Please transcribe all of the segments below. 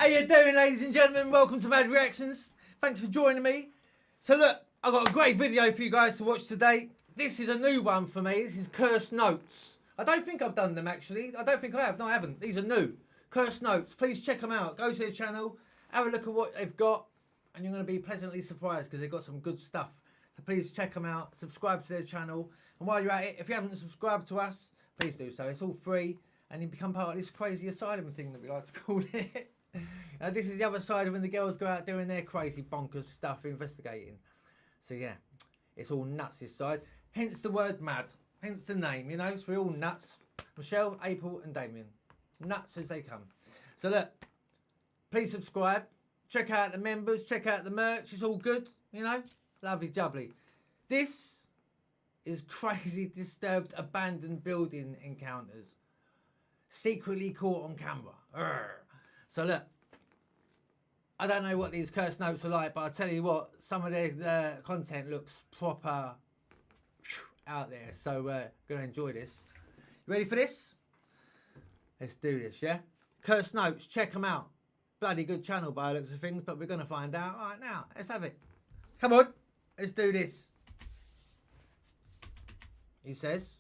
How you doing, ladies and gentlemen? Welcome to M.A.D Reactions. Thanks for joining me. So look, I've got a great video for you guys to watch today. This is a new one for me. This is Cursed Notes. I don't think I've done them actually. I don't think I have. No, I haven't. These are new. Cursed Notes. Please check them out. Go to their channel, have a look at what they've got, and you're going to be pleasantly surprised because they've got some good stuff. So please check them out. Subscribe to their channel. And while you're at it, if you haven't subscribed to us, please do so. It's all free. And you become part of this crazy asylum thing that we like to call it. This is the other side of when the girls go out doing their crazy bonkers stuff, investigating. So yeah, it's all nuts this side. Hence the word mad. Hence the name, you know, so we're all nuts. Michelle, April and Damien. Nuts as they come. So look, please subscribe. Check out the members, check out the merch. It's all good, you know. Lovely jubbly. This is crazy, disturbed, abandoned building encounters. Secretly caught on camera. Urgh. So look, I don't know what these cursed notes are like, but I'll tell you what, some of their content looks proper out there. So gonna enjoy this. You ready for this? Let's do this, yeah? Cursed Notes, check them out. Bloody good channel by the looks of things, but we're gonna find out. All right, now, let's have it. Come on, let's do this. He says.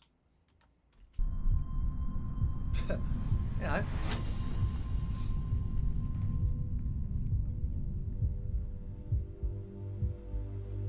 You know.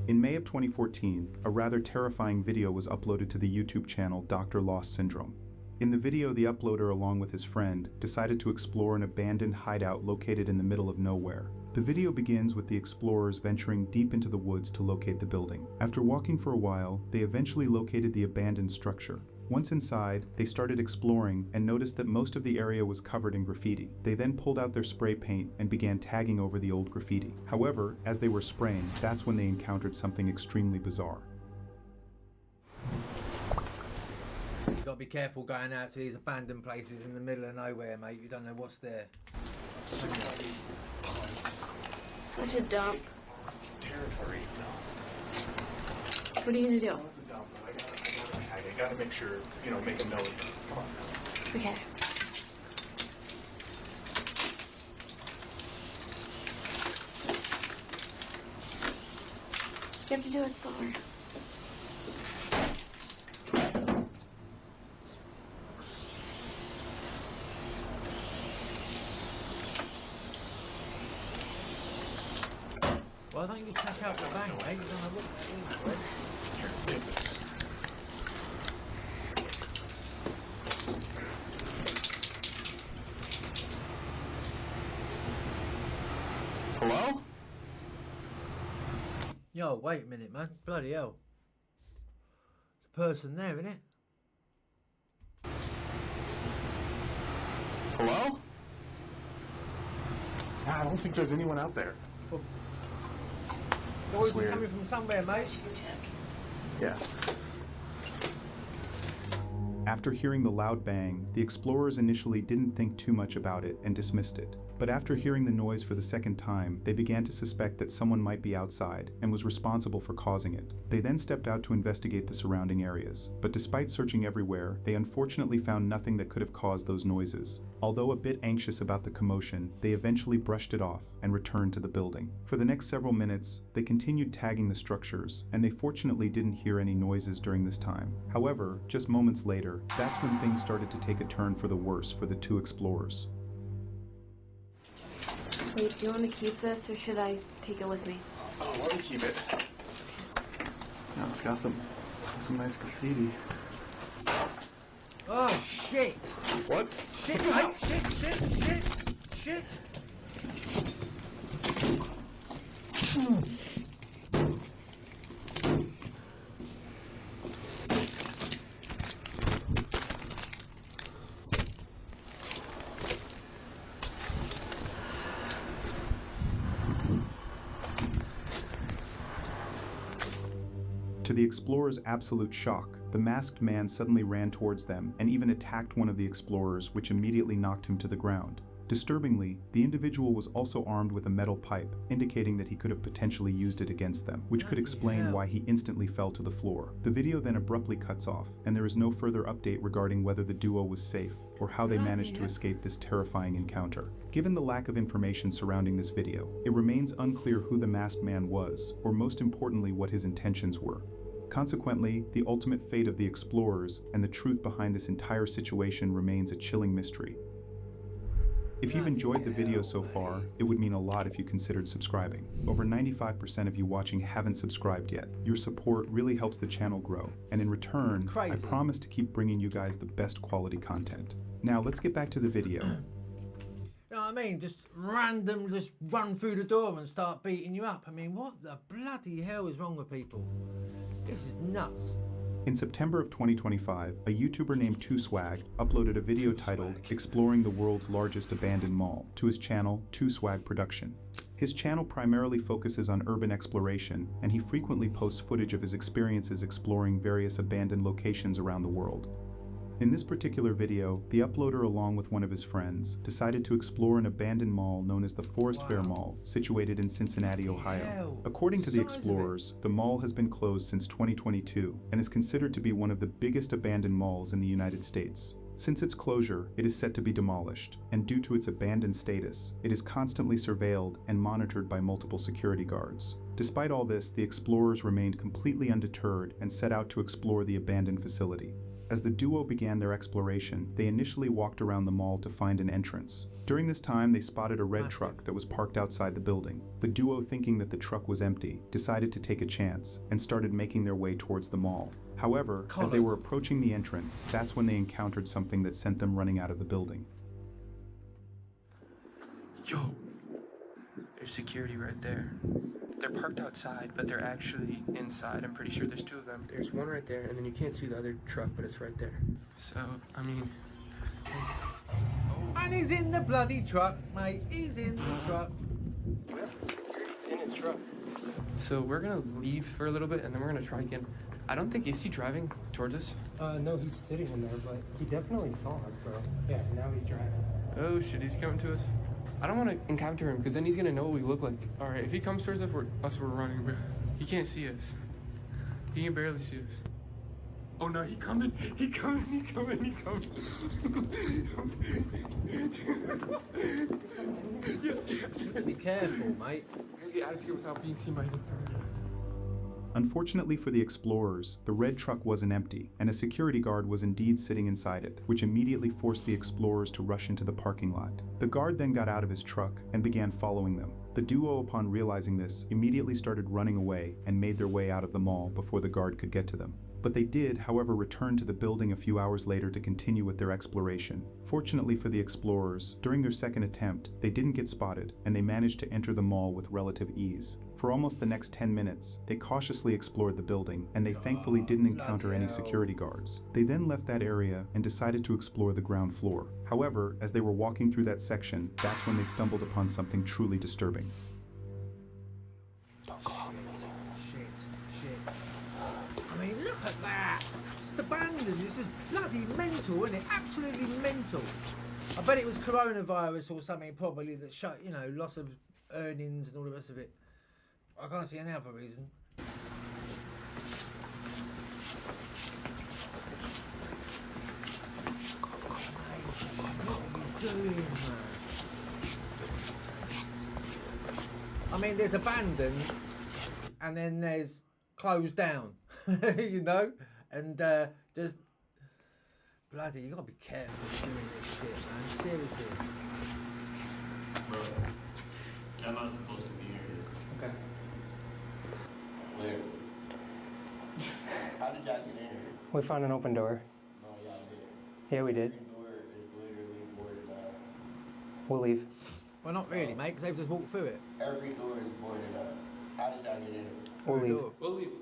In May of 2014, a rather terrifying video was uploaded to the YouTube channel Dr. Lost Syndrome. In the video, the uploader, along with his friend, decided to explore an abandoned hideout located in the middle of nowhere. The video begins with the explorers venturing deep into the woods to locate the building. After walking for a while, they eventually located the abandoned structure. Once inside, they started exploring and noticed that most of the area was covered in graffiti. They then pulled out their spray paint and began tagging over the old graffiti. However, as they were spraying, that's when they encountered something extremely bizarre. You've got to be careful going out to these abandoned places in the middle of nowhere, mate. You don't know what's there. Such a dump. Territory. What are you gonna do? I gotta make sure, you know, make a note. Come on. Okay. You have to do it slower. Why don't you check out the bank, mate? You don't know what that is, Here, take this. Hello? Yo, wait a minute, man. Bloody hell. There's a person there, isn't it? Hello? Nah, I don't think there's anyone out there. The voice is weird. coming from somewhere, mate. Yeah. After hearing the loud bang, the explorers initially didn't think too much about it and dismissed it. But after hearing the noise for the second time, they began to suspect that someone might be outside and was responsible for causing it. They then stepped out to investigate the surrounding areas. But despite searching everywhere, they unfortunately found nothing that could have caused those noises. Although a bit anxious about the commotion, they eventually brushed it off and returned to the building. For the next several minutes, they continued tagging the structures, and they fortunately didn't hear any noises during this time. However, just moments later, that's when things started to take a turn for the worse for the two explorers. Wait, do you want to keep this or should I take it with me? Oh, why don't you keep it? Yeah, it's got some nice graffiti. Oh, shit. What? Shit, mate. Shit. To the explorers' absolute shock, the masked man suddenly ran towards them and even attacked one of the explorers, which immediately knocked him to the ground. Disturbingly, the individual was also armed with a metal pipe, indicating that he could have potentially used it against them, which could explain why he instantly fell to the floor. The video then abruptly cuts off, and there is no further update regarding whether the duo was safe or how they managed to escape this terrifying encounter. Given the lack of information surrounding this video, it remains unclear who the masked man was, or most importantly what his intentions were. Consequently, the ultimate fate of the explorers and the truth behind this entire situation remains a chilling mystery. If you've enjoyed the video so far, it would mean a lot if you considered subscribing. Over 95% of you watching haven't subscribed yet. Your support really helps the channel grow, and in return, I promise to keep bringing you guys the best quality content. Now let's get back to the video. You know what I mean? Just random, just run through the door and start beating you up. I mean, what the bloody hell is wrong with people? This is nuts. In September of 2025, a YouTuber named 2Swag uploaded a video titled Exploring the World's Largest Abandoned Mall to his channel 2Swag Production. His channel primarily focuses on urban exploration, and he frequently posts footage of his experiences exploring various abandoned locations around the world. In this particular video, the uploader along with one of his friends decided to explore an abandoned mall known as the Forest Fair Mall, situated in Cincinnati, Ohio. According to the explorers, the mall has been closed since 2022 and is considered to be one of the biggest abandoned malls in the United States. Since its closure, it is set to be demolished, and due to its abandoned status, it is constantly surveilled and monitored by multiple security guards. Despite all this, the explorers remained completely undeterred and set out to explore the abandoned facility. As the duo began their exploration, they initially walked around the mall to find an entrance. During this time, they spotted a red truck that was parked outside the building. The duo, thinking that the truck was empty, decided to take a chance and started making their way towards the mall. However, as they were approaching the entrance, that's when they encountered something that sent them running out of the building. Yo, there's security right there. They're parked outside, but they're actually inside. I'm pretty sure there's two of them. There's one right there, and then you can't see the other truck, but it's right there. So, I mean... And he's in the bloody truck, mate. He's in the truck. He's in his truck. So we're gonna leave for a little bit, and then we're gonna try again. I don't think, is he driving towards us? No, he's sitting in there, but he definitely saw us, bro. Yeah, now he's driving. Oh shit, he's coming to us. I don't want to encounter him, because then he's gonna know what we look like. Alright, if he comes towards us, we're running, bro. He can't see us. He can barely see us. Oh no, he coming. He coming. Be careful, mate. I gotta get out of here without being seen by him. Unfortunately for the explorers, the red truck wasn't empty, and a security guard was indeed sitting inside it, which immediately forced the explorers to rush into the parking lot. The guard then got out of his truck and began following them. The duo, upon realizing this, immediately started running away and made their way out of the mall before the guard could get to them. But they did, however, return to the building a few hours later to continue with their exploration. Fortunately for the explorers, during their second attempt, they didn't get spotted, and they managed to enter the mall with relative ease. For almost the next 10 minutes, they cautiously explored the building, and they thankfully didn't encounter any security guards. They then left that area and decided to explore the ground floor. However, as they were walking through that section, that's when they stumbled upon something truly disturbing. Shit. I mean, look at that. It's abandoned. This is bloody mental, isn't it? Absolutely mental. I bet it was coronavirus or something probably that shut, you know, loss of earnings and all the rest of it. I can't see any other reason. What are you doing, man? I mean, there's abandoned, and then there's closed down, you know? And just, bloody, you gotta be careful doing this shit, man. Seriously. Bro, I'm not supposed to be here. Okay. Where? How did y'all get in here? We found an open door. No, y'all did. Yeah, we did. Every door is literally boarded up. We'll leave. Well, not really, mate, because they've just walked through it. Every door is boarded up. How did y'all get in here? We'll leave. We'll leave.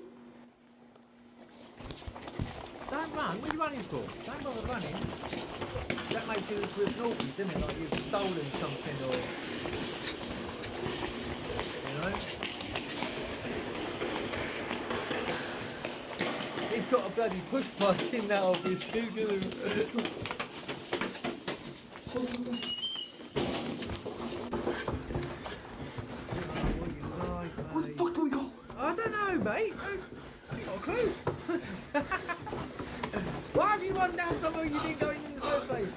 Don't run. What are you running for? Don't bother running. That makes you look naughty, didn't it? Like you've stolen something or... You know? He's got a bloody push bike in that, obviously. a clue. Why have you run down somewhere you didn't go in the first place?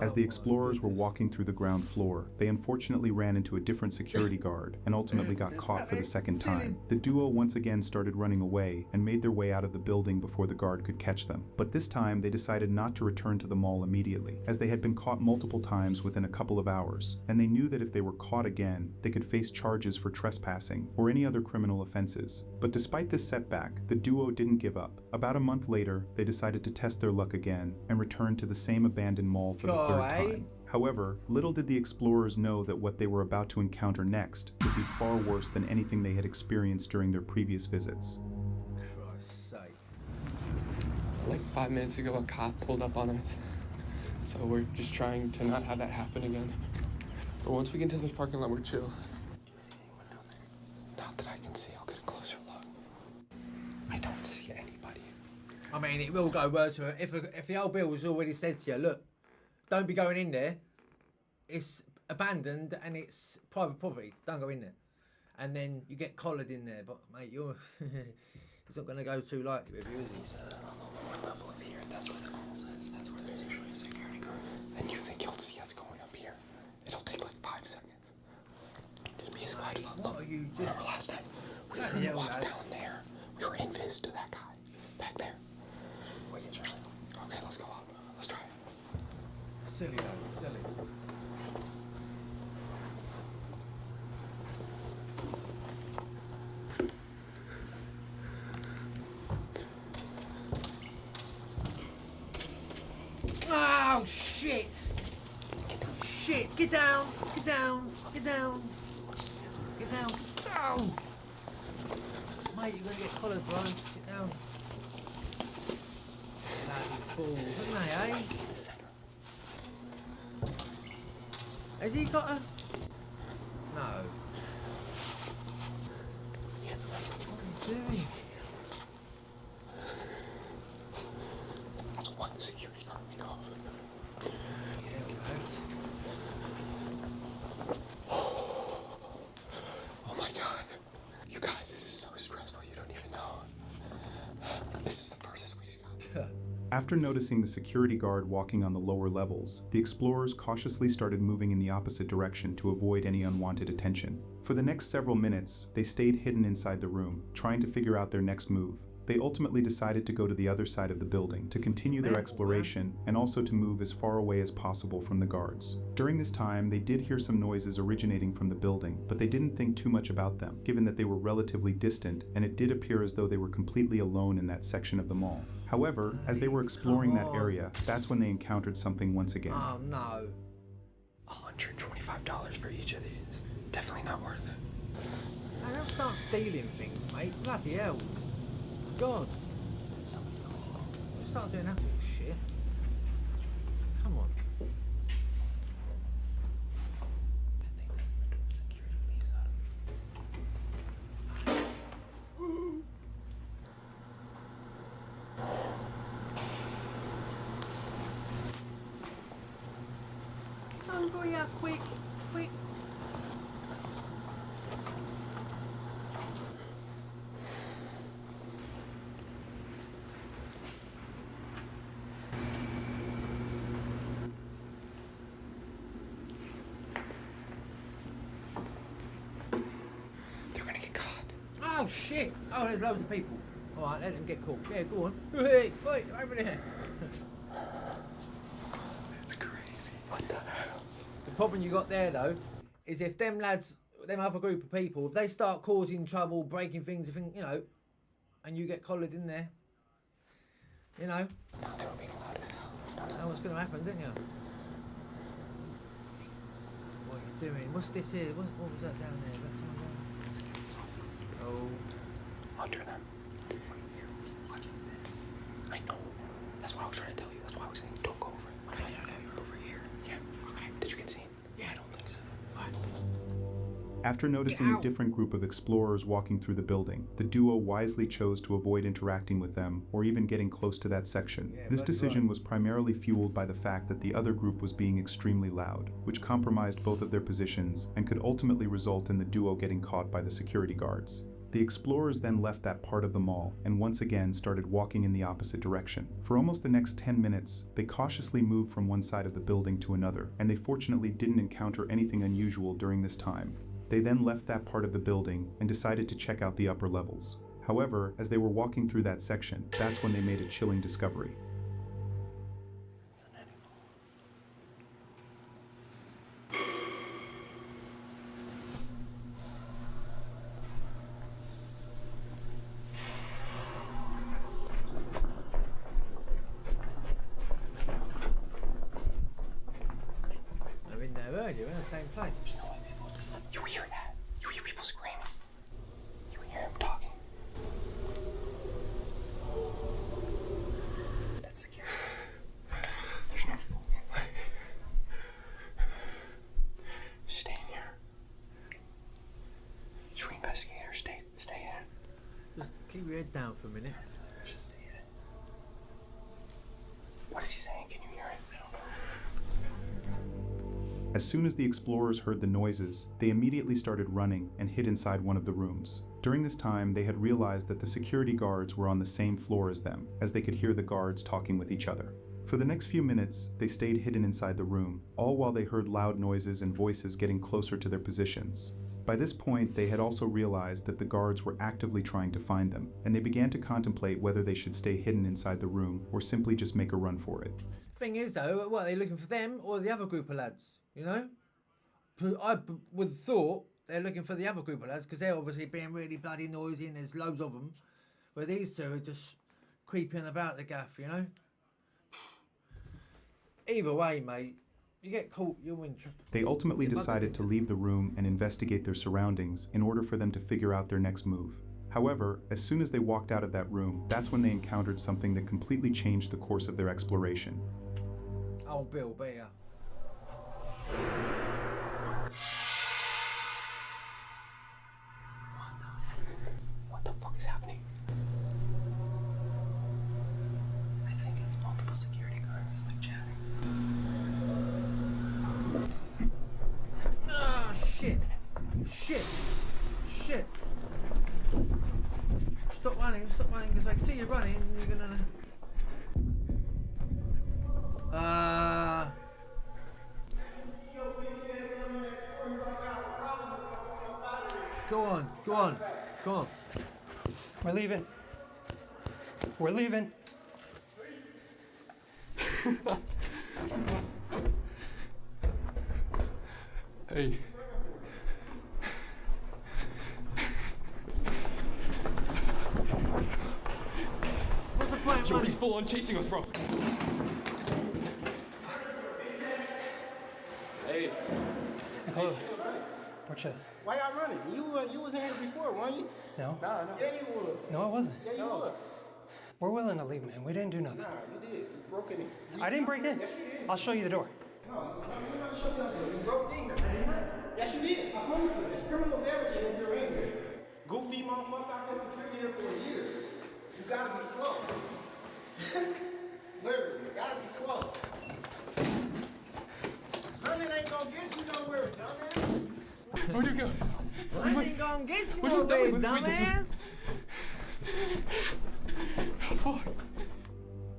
As the explorers were walking through the ground floor, they unfortunately ran into a different security guard and ultimately got caught for the second time. The duo once again started running away and made their way out of the building before the guard could catch them. But this time they decided not to return to the mall immediately, as they had been caught multiple times within a couple of hours, and they knew that if they were caught again, they could face charges for trespassing or any other criminal offenses. But despite this setback, the duo didn't give up. About a month later, they decided to test their luck again and returned to the same abandoned mall for the third time. However, little did the explorers know that what they were about to encounter next would be far worse than anything they had experienced during their previous visits. Christ's sake. Like 5 minutes ago, a cop pulled up on us. So we're just trying to not have that happen again. But once we get into this parking lot, we're chill. Do you see anyone down there? Not that I can see. I'll get a closer look. I don't see anybody. I mean, it will go worse if the old Bill was already said to you, look, don't be going in there. It's abandoned and it's private property. Don't go in there. And then you get collared in there. But mate, it's not going to go too lightly with you, is he? He said on the lower level of here. That's where the mall is. That's where there's usually a security guard. And you think you'll see us going up here? It'll take like 5 seconds. Just be as quiet about What are you just... Remember last time? We literally walked down there. We were invis to that guy. Back there. We can try. Okay, let's go up. Let's try it. Silly though, silly. Oh shit! Shit! Get down! Get down! Get down! Get down! Get down! Mate, you're gonna get collared, bro. Get down. Bloody fools, haven't they, eh? Has he got a... No. What are you doing? That's one security guard we know of. Yeah, Oh my god. You guys, this is so stressful, you don't even know. This is the furthest we've got. After noticing the security guard walking on the lower levels, the explorers cautiously started moving in the opposite direction to avoid any unwanted attention. For the next several minutes, they stayed hidden inside the room, trying to figure out their next move. They ultimately decided to go to the other side of the building to continue their exploration and also to move as far away as possible from the guards. During this time, they did hear some noises originating from the building, but they didn't think too much about them, given that they were relatively distant and it did appear as though they were completely alone in that section of the mall. However, as they were exploring that area, that's when they encountered something once again. Oh no. $125 for each of these. Definitely not worth it. Hey, don't start stealing things, mate. Bloody hell. God. Did somebody go in? Don't start doing that sort of shit. Come on. I think that's the door security leaves out of. Over here, quick, quick. They're gonna get caught. Oh shit! Oh, there's loads of people. All right, let them get caught. Yeah, go on. Hey, wait, over there. That's crazy. What the hell? The problem you got there though is if them lads, them other group of people, if they start causing trouble, breaking things, you know, and you get collared in there, you know, No, they were being loud as hell. you know what's going to happen, didn't you? What are you doing? What's this here? What was that down there? That's someone down. Oh. Under them. What is this? I know. That's what I was trying to tell you. That's why I was saying don't go over it. I know you're over here. Yeah. Okay. Did you get seen? Yeah, I don't think so. After noticing a different group of explorers walking through the building, the duo wisely chose to avoid interacting with them or even getting close to that section. This decision was primarily fueled by the fact that the other group was being extremely loud, which compromised both of their positions and could ultimately result in the duo getting caught by the security guards. The explorers then left that part of the mall and once again started walking in the opposite direction. For almost the next 10 minutes, they cautiously moved from one side of the building to another, and they fortunately didn't encounter anything unusual during this time. They then left that part of the building and decided to check out the upper levels. However, as they were walking through that section, that's when they made a chilling discovery. They're in there earlier, in the same place. You hear that? You hear people screaming. You hear them talking. That's security. There's no fucking way. Stay in here. Should we investigate or stay in? Just keep your head down for a minute. Just stay in. What is he saying? Can you hear it? I don't know. As soon as the explorers heard the noises, they immediately started running and hid inside one of the rooms. During this time, they had realized that the security guards were on the same floor as them, as they could hear the guards talking with each other. For the next few minutes, they stayed hidden inside the room, all while they heard loud noises and voices getting closer to their positions. By this point, they had also realized that the guards were actively trying to find them, and they began to contemplate whether they should stay hidden inside the room or simply just make a run for it. Thing is though, what, are they looking for them or the other group of lads? You know? I would have thought they're looking for the other group of lads because they're obviously being really bloody noisy and there's loads of them. Where these two are just creeping about the gaff, you know? Either way, mate, you get caught, you're in trouble. They ultimately decided to leave the room and investigate their surroundings in order for them to figure out their next move. However, as soon as they walked out of that room, that's when they encountered something that completely changed the course of their exploration. Oh, Bill, beer. What the fuck is happening? I think it's multiple security guards, like chatting. Ah, shit. Shit. Shit. Stop running, because if I see you running, you're gonna... Go on, go on, go on. We're leaving. We're leaving. Hey. What's the point of Yo, running? he's full on chasing us, bro. Hey. Close. We're chill. Why y'all running? You was in here before, weren't you? No? Yeah, you was. No, I wasn't. Yeah, you was. We're willing to leave, man. We didn't do nothing. Nah, you did. You broke in. I didn't break in. Yes, you did. I'll show you the door. No, you're not showing nothing. You broke in. Yes, you did. It's criminal damage if you're in here. Goofy motherfucker, I've been security here for a year. You gotta be slow. Literally, you gotta be slow. Running ain't gonna get you nowhere, dumbass. Where'd you go? I ain't gonna get you Which one? nowhere, Wait. dumbass. How far?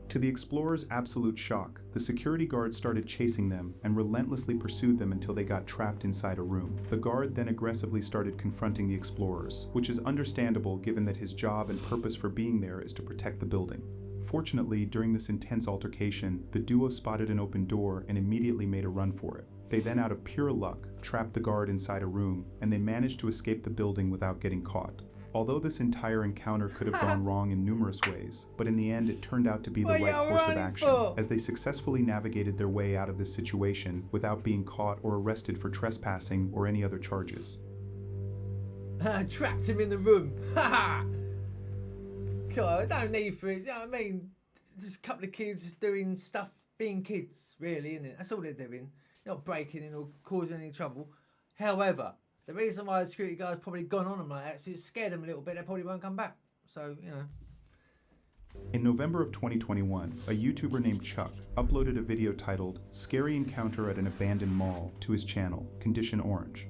To the explorers' absolute shock, the security guard started chasing them and relentlessly pursued them until they got trapped inside a room. The guard then aggressively started confronting the explorers, which is understandable given that his job and purpose for being there is to protect the building. Fortunately, during this intense altercation, the duo spotted an open door and immediately made a run for it. They then, out of pure luck, trapped the guard inside a room, and they managed to escape the building without getting caught. Although this entire encounter could have gone wrong in numerous ways, but in the end it turned out to be the What right y'all course of running action, for? as they successfully navigated their way out of this situation without being caught or arrested for trespassing or any other charges. Trapped him in the room. Ha God, no need for it. You know what I mean? Just a couple of kids just doing stuff, being kids, really, isn't it? That's all they're doing. They're not breaking in or causing any trouble. However, The reason why the security guard's probably gone on them like that, so it scared them a little bit, they probably won't come back. So, you know. In November of 2021, a YouTuber named Chuck uploaded a video titled Scary Encounter at an Abandoned Mall to his channel, Condition Orange.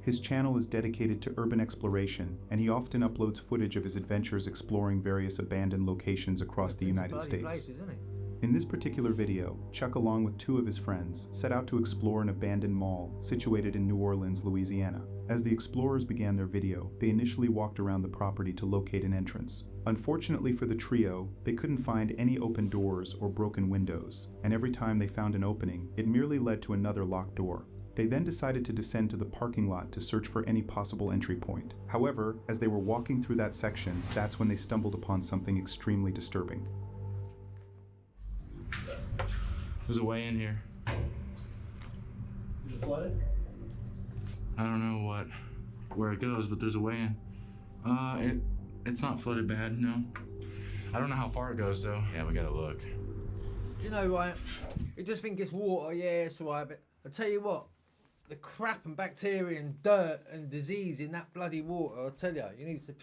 His channel is dedicated to urban exploration, and he often uploads footage of his adventures exploring various abandoned locations across the United States. Places, isn't he? In this particular video, Chuck along with 2 of his friends set out to explore an abandoned mall situated in New Orleans, Louisiana. As the explorers began their video, they initially walked around the property to locate an entrance. Unfortunately for the trio, they couldn't find any open doors or broken windows, and every time they found an opening, it merely led to another locked door. They then decided to descend to the parking lot to search for any possible entry point. However, as they were walking through that section, that's when they stumbled upon something extremely disturbing. There's a way in here. Is it flooded? I don't know where it goes, but there's a way in. It's not flooded bad, no. I don't know how far it goes though. Yeah, we gotta look. Do you know, right? You just think it's water, yeah, it's alright, but I tell you what, the crap and bacteria and dirt and disease in that bloody water, I'll tell you, you need to,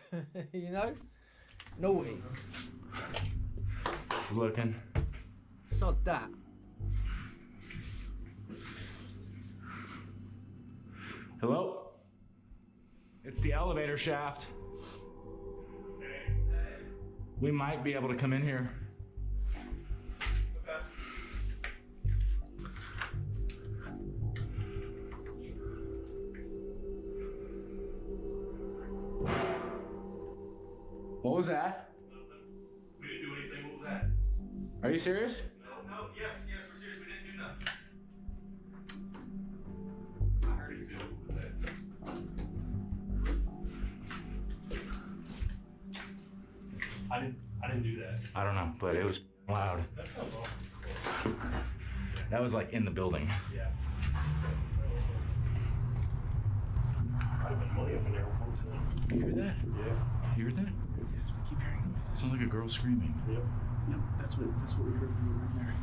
you know? Naughty. Just looking. Sod that. Hello? It's the elevator shaft. We might be able to come in here. What was that? Nothing. We didn't do anything. What was that? Are you serious? No, yes, we're serious. We didn't do nothing. I heard it too. What was that? I didn't do that. I don't know, but it was loud. That sounds awful. That was like in the building. Yeah. Might have been money up in there one time. You heard that? Yeah. You heard that? Yes, we keep hearing noises. Sounds like a girl screaming. Yep. Yep, that's what we heard when we were in there.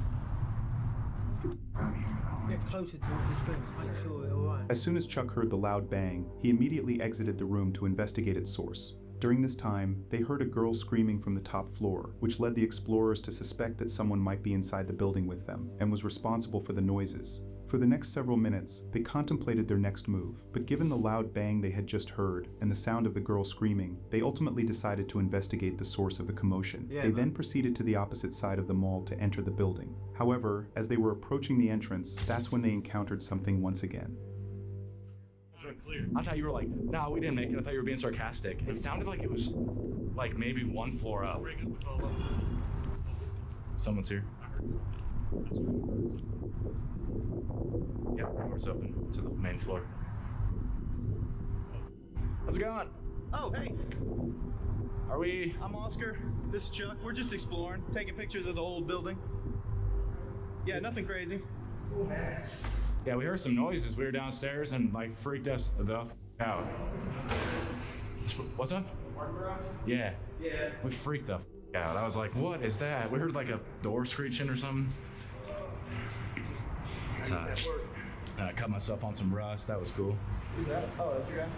Let's get out of here. Get closer towards the screen to make sure you're alright. As soon as Chuck heard the loud bang, he immediately exited the room to investigate its source. During this time, they heard a girl screaming from the top floor, which led the explorers to suspect that someone might be inside the building with them, and was responsible for the noises. For the next several minutes, they contemplated their next move, but given the loud bang they had just heard, and the sound of the girl screaming, they ultimately decided to investigate the source of the commotion. They then proceeded to the opposite side of the mall to enter the building. However, as they were approaching the entrance, that's when they encountered something once again. I thought you were like, no, we didn't make it. I thought you were being sarcastic. It sounded like it was like maybe 1 floor up. Someone's here. Yep, door's open to the main floor. How's it going? Oh, hey, Are we? I'm Oscar. This is Chuck. We're just exploring, taking pictures of the old building. Yeah, nothing crazy. Yeah, we heard some noises. We were downstairs and like freaked us the out. What's up? Yeah. Yeah. We freaked the out. I was like, what is that? We heard like a door screeching or something. So, I cut myself on some rust. That was cool. Who's that? Oh, that's your guy.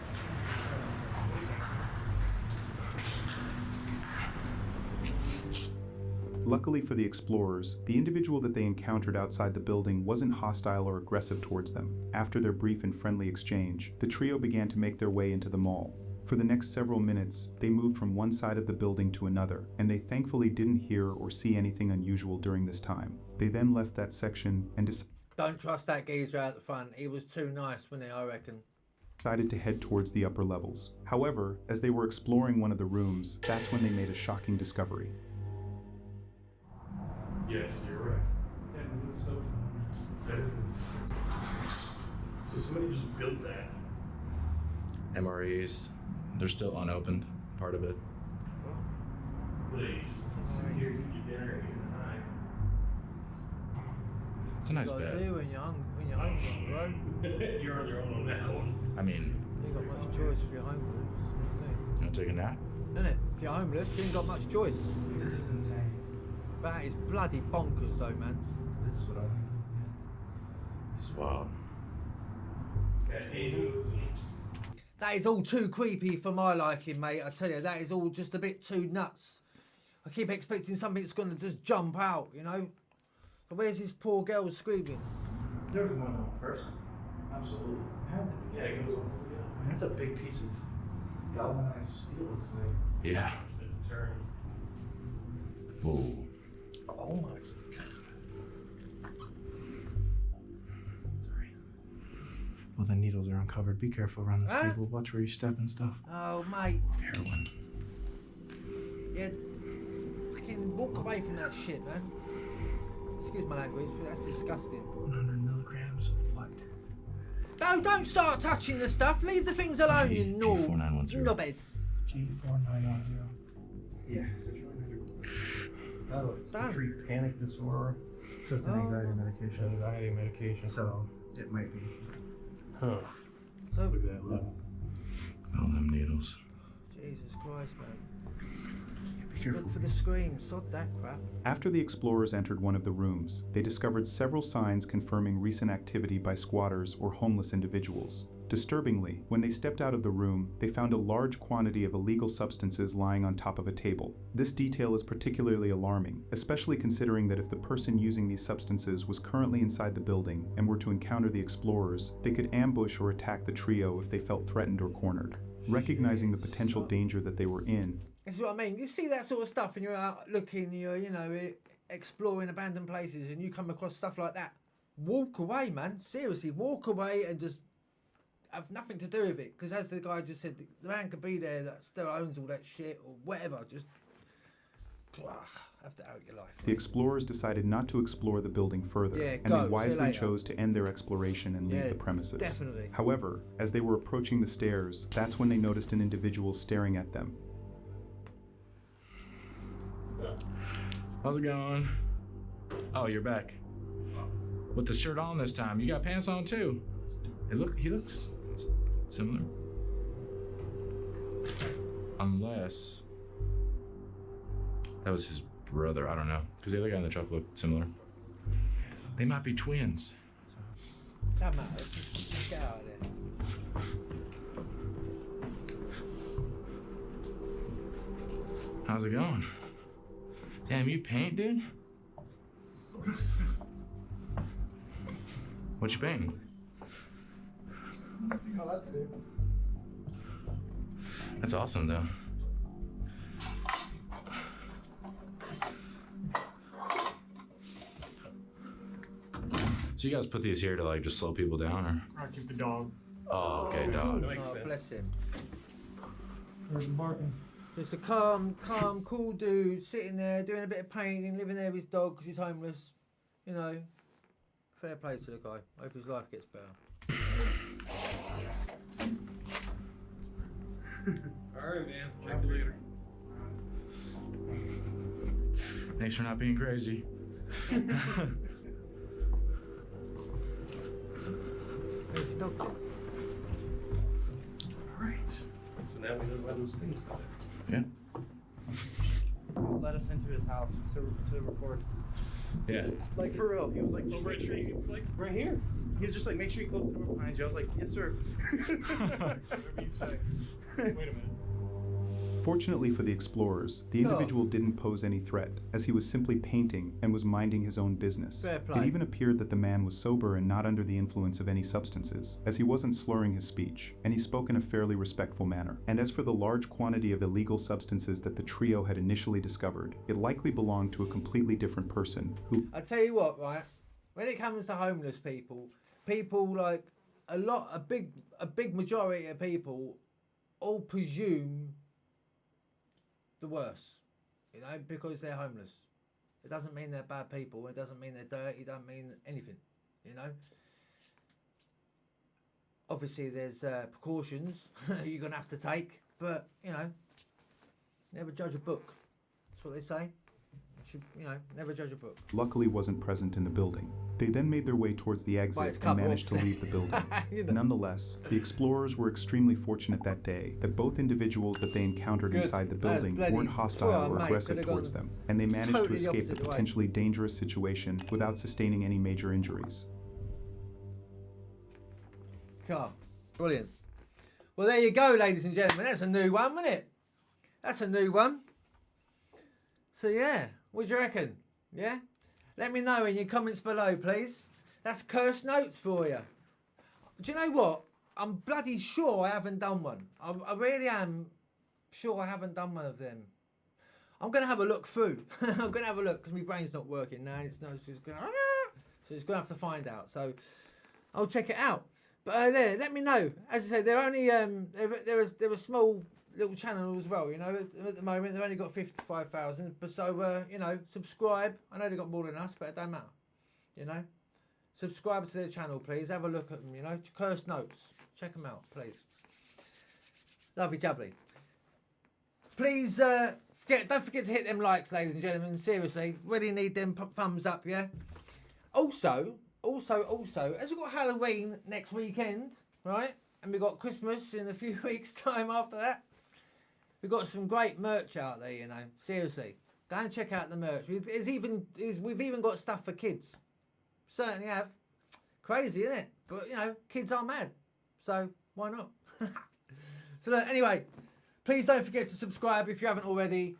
Luckily for the explorers, the individual that they encountered outside the building wasn't hostile or aggressive towards them. After their brief and friendly exchange, the trio began to make their way into the mall. For the next several minutes, they moved from one side of the building to another, and they thankfully didn't hear or see anything unusual during this time. They then left that section and Don't trust that geezer out the front. He was too nice, wasn't he, I reckon. decided to head towards the upper levels. However, as they were exploring one of the rooms, that's when they made a shocking discovery. Yes, you're right. And it's so that is so somebody just built that. MREs, they're still unopened, part of it. Please. Sit here, eat your dinner, and get high. It's a nice What you gotta bed. do when you're homeless, bro. You're on your own on that one. I mean, You ain't got much choice if you're homeless. You know you want to take a nap? what I mean? Innit? If you're homeless, you ain't got much choice. This is insane. That is bloody bonkers though, man. This is what I It's wild. Got hazers and That is all too creepy for my liking, mate. I tell you, that is all just a bit too nuts. I keep expecting something that's going to just jump out, you know? But where's this poor girl screaming? There was more than one person. Absolutely. Had to be. Yeah, it goes on. I mean, that's a big piece of galvanized steel. It's like. Yeah. Whoa. Oh my god. Sorry. Well, the needles are uncovered. Be careful around this table. Watch where you step and stuff. Oh, mate. Heroin. Yeah. Fucking walk away from that shit, man. Excuse my language, but that's disgusting. 100 milligrams of what? No, don't start touching the stuff. Leave the things alone, you knobhead. G4910. Yeah, central magical. Oh, it's to treat panic disorder. So it's an anxiety medication. Anxiety medication. So it might be. Huh. So, look at that level. All them needles. Jesus Christ, man. Be careful. Look for the scream. Sod that crap. After the explorers entered one of the rooms, they discovered several signs confirming recent activity by squatters or homeless individuals. Disturbingly, when they stepped out of the room, they found a large quantity of illegal substances lying on top of a table. This detail is particularly alarming, especially considering that if the person using these substances was currently inside the building and were to encounter the explorers, they could ambush or attack the trio if they felt threatened or cornered. Recognizing the potential danger that they were in, This is what I mean. You see that sort of stuff and you're out looking, you're, you know, exploring abandoned places and you come across stuff like that. Walk away, man. Seriously, walk away and just have nothing to do with it. Because as the guy just said, the man could be there that still owns all that shit or whatever. Just have to out your life. the explorers decided not to explore the building further, Yeah, and go. they wisely See you later. chose to end their exploration and leave Yeah, the premises. definitely. However, as they were approaching the stairs, that's when they noticed an individual staring at them. How's it going? Oh, you're back. With the shirt on this time. You got pants on too. He looks similar. Unless that was his brother, I don't know. Because the other guy in the truck looked similar. They might be twins. That matters. Just get out of there. How's it going? Damn, you paint, dude? What you painting? Oh, that's new. That's awesome, though. So you guys put these here to like just slow people down, or? I keep the dog. Oh, okay, dog. That makes Oh, sense. bless him. There's barking. Just a calm, cool dude sitting there doing a bit of painting, living there with his dog because he's homeless. You know, fair play to the guy. Hope his life gets better. Alright, man. Check you later. Thanks for not being crazy. Where's his dog then? Alright. So now we know why those things are. Yeah. Let us into his house to record. Yeah. Like for real, he was like, just make sure you like right here. He was just like, make sure you close the door behind you. I was like, yes, sir. Whatever you say. Wait a minute. Fortunately for the explorers, the individual didn't pose any threat, as he was simply painting and was minding his own business. Fair play. It even appeared that the man was sober and not under the influence of any substances, as he wasn't slurring his speech, and he spoke in a fairly respectful manner. And as for the large quantity of illegal substances that the trio had initially discovered, it likely belonged to a completely different person who... I tell you what, right? When it comes to homeless people like a big majority of people all presume the worst, you know, because they're homeless. It doesn't mean they're bad people. It doesn't mean they're dirty. It doesn't mean anything, you know. Obviously, there's precautions you're gonna have to take, but you know, never judge a book. That's what they say. You should, you know, never judge a book. luckily wasn't present in the building. They then made their way towards the But it's exit and covered managed to up. leave the building. You know. Nonetheless, the explorers were extremely fortunate that day that both individuals that they encountered Good. inside the building Bloody- weren't hostile well, or mate, aggressive could've towards gone them, and they managed to totally the escape the opposite way. potentially dangerous situation without sustaining any major injuries. Car. Brilliant. Well, there you go, ladies and gentlemen. That's a new one, wasn't it? That's a new one. So, yeah. What do you reckon? Yeah? Let me know in your comments below, please. That's cursed notes for you. Do you know what? I'm bloody sure I haven't done one. I really am sure I haven't done one of them. I'm going to have a look through. I'm going to have a look because my brain's not working now. It's just going, so it's going to have to find out. So I'll check it out. But let me know. As I said, they're only they're a small little channel as well. You know, at the moment they've only got 55,000. But so you know, subscribe. I know they've got more than us, but it don't matter. You know, subscribe to their channel, please. Have a look at them. You know, Cursed Notes. Check them out, please. Lovely jubbly. Please don't forget to hit them likes, ladies and gentlemen. Seriously, really need them thumbs up, yeah. Also, as we've got Halloween next weekend, right, and we've got Christmas in a few weeks' time after that, we've got some great merch out there, you know. Seriously, go and check out the merch. We've even got stuff for kids. Certainly have. Crazy, isn't it? But you know, kids are mad, so why not? So look, anyway, please don't forget to subscribe if you haven't already.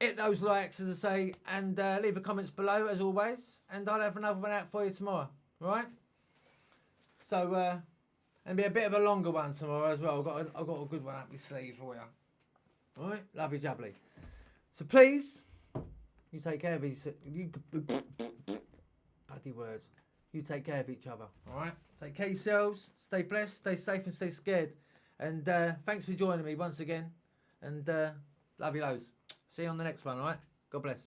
Hit those likes, as I say, and leave a comments below, as always. And I'll have another one out for you tomorrow, right? So, and be a bit of a longer one tomorrow as well. I've got a good one up my sleeve for you. All right, lovely jubbly. So please, you take care of you bloody words. You take care of each other, all right? Take care of yourselves. Stay blessed, stay safe, and stay scared. And thanks for joining me once again. And love you loads. See you on the next one, all right? God bless.